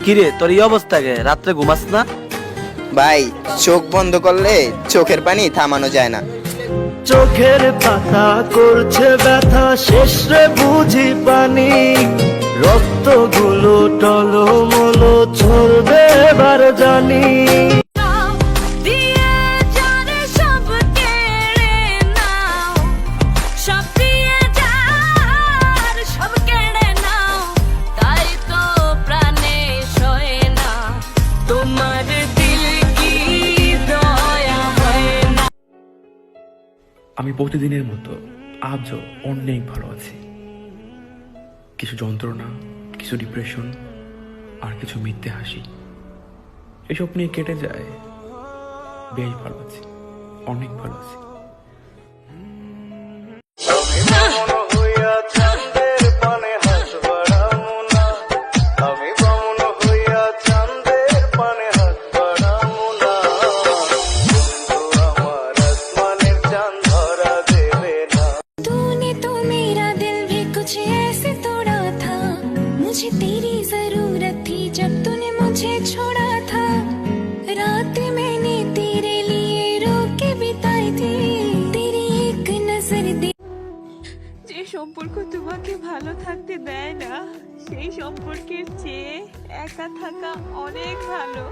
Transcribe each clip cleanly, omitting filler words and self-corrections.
কিরে তোর এই অবস্থা কে? রাত্রে ঘুমাস না? ভাই চোখ বন্ধ করলে চোখের পানি থামানো যায় না। চোখের পাতা করছে ব্যথা, শেষ রে বুঝি পানি, রক্তগুলো টলমলো ঝরবে এবার জানি। আমি প্রতিদিনের মতো আজও অনেক ভালো আছি। কিছু যন্ত্রণা, কিছু ডিপ্রেশন আর কিছু মিথ্যে হাসি, এসব নিয়ে কেটে যায়। বেশ ভালো আছি, অনেক ভালো আছি। मुझे तेरी जरूरत थी जब तूने मुझे छोड़ा था। रात मैंने तेरे लिए रोके बिताई थी, तेरी एक नजर दे। যে সম্পর্ক তোমাকে ভালো থাকতে দেয় না, সেই সম্পর্কের চেয়ে একা থাকা অনেক ভালো।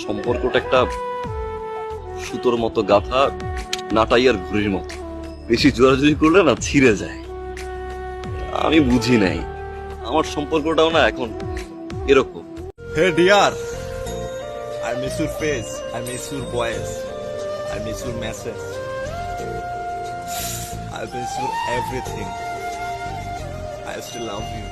সম্পর্কটা একটা সুতোর মতো গাঁথা, নাটাইয়ার ঘুড়ির মতো, বেশি জোরাজুরি করলে না ছিঁড়ে যায়। আমি বুঝি নাই, আমার সম্পর্কটাও না এখন এরকম। Hey dear, I miss your face, I miss your voice, I miss your message, I miss your everything. I still love you.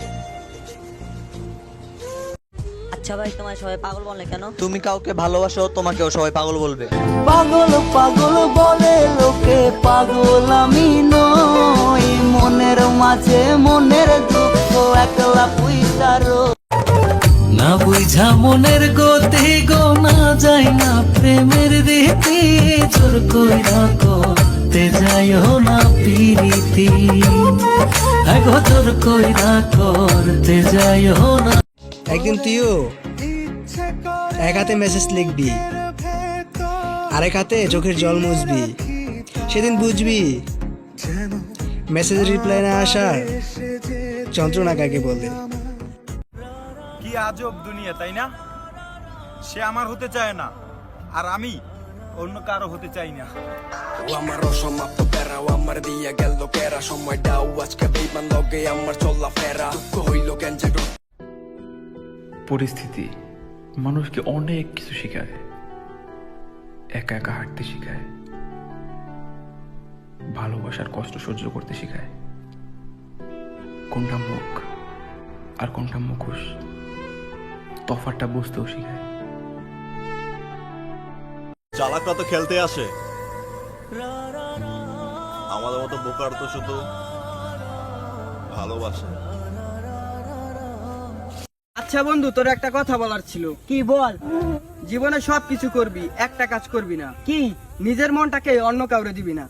আচ্ছা ভাই, তোমার সবাই পাগল বলে কেন? তুমি কাউকে ভালোবাসো, তোমাকেও সবাই পাগল বলবে। পাগল পাগল বলে লোকে, পাগল আমি নই। মনের মাঝে মনের দুঃখ একলা বুঝারো না, বুঝা মনের গতি গোনা যায় না। প্রেমের রীতি জোর কইরা করতে যাইও না পিরিতি, আগো জোর কইরা করতে যাইও না। একদিন তুইও এক হাতে মেসেজ লিখবি, আরেক হাতে চোখের জল মুছবি। সেদিন বুঝবি মেসেজের রিপ্লাই না আসার যন্ত্রণা কাকে বলে। কি আজব দুনিয়া, তাই না? সে আমার হতে চায় না, আর আমি অন্য কারো হতে চাই না। আমার অসমাপ্ত প্যারা, আমার দিয়া গেল কেরা, সময় দাও আজকে বেইমান লগে আমার চলা ফেরা। দুঃখ হইল কেন যে পরিস্থিতি মানুষকে অনেক কিছু শেখায়। একা একা হাঁটতে শেখায়, ভালোবাসার কষ্ট সহ্য করতে শেখায়, কোনটা মুখ আর কোনটা মুখোশ তফাৎটা বুঝতেও শেখায়। চালাকরা তো খেলতে আসে, আমাদের মতো বোকার তো শুধু ভালোবাসে। আচ্ছা বন্ধু, তোর একটা কথা বলার ছিল। কি বল? জীবনে সব কিছু করবি, একটা কাজ করবি না। কি? নিজের মনটাকে অন্য কাউরে দিবি না।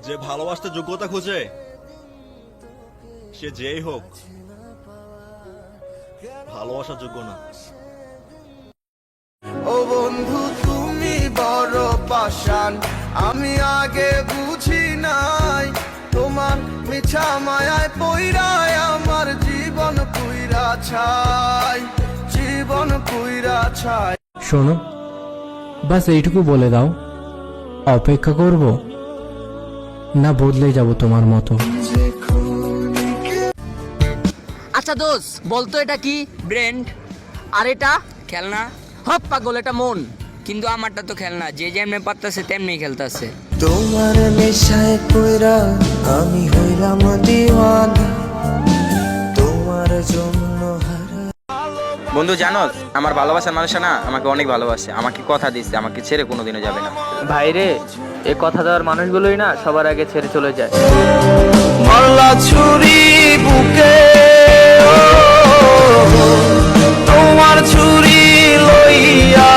যে ভালোবাসতে যোগ্যতা খোঁজে, সে যেই হোক ভালোবাসার যোগ্য না। ও বন্ধু তুমি বড় পাষাণ, আমি আগে বুঝি নাই। তোমার মিছা মায়ায় পইরায় আমার জীবন পুইরা ছাই, জীবন পুইরা ছাই। শোনো, বাস এইটুকু বলে দাও, অপেক্ষা করব না বদলে যাব তোমার মতো। আচ্ছা দোষ, বলতো এটা কি? ব্রেন্ড। আর এটা খেলনা? হপ পাগল, এটা মন। কিন্তু আমারটা তো খেলনা, যে যেমনি পারতাছে তেমনি খেলতাছে। তোমার নেশায় পইরা আমি হইলাম দিওয়ানা, তোমার জন্য বন্ধু জানো, আমার ভালোবাসার মানুষটা না আমাকে অনেক ভালোবাসে, আমাকে কথা দিচ্ছে আমাকে ছেড়ে কোনোদিনও যাবে না। ভাইরে, এই কথা দেওয়ার মানুষগুলোই না সবার আগে ছেড়ে চলে যায়। মারলা ছুরি বুকে, তোমার ছুরি লইয়া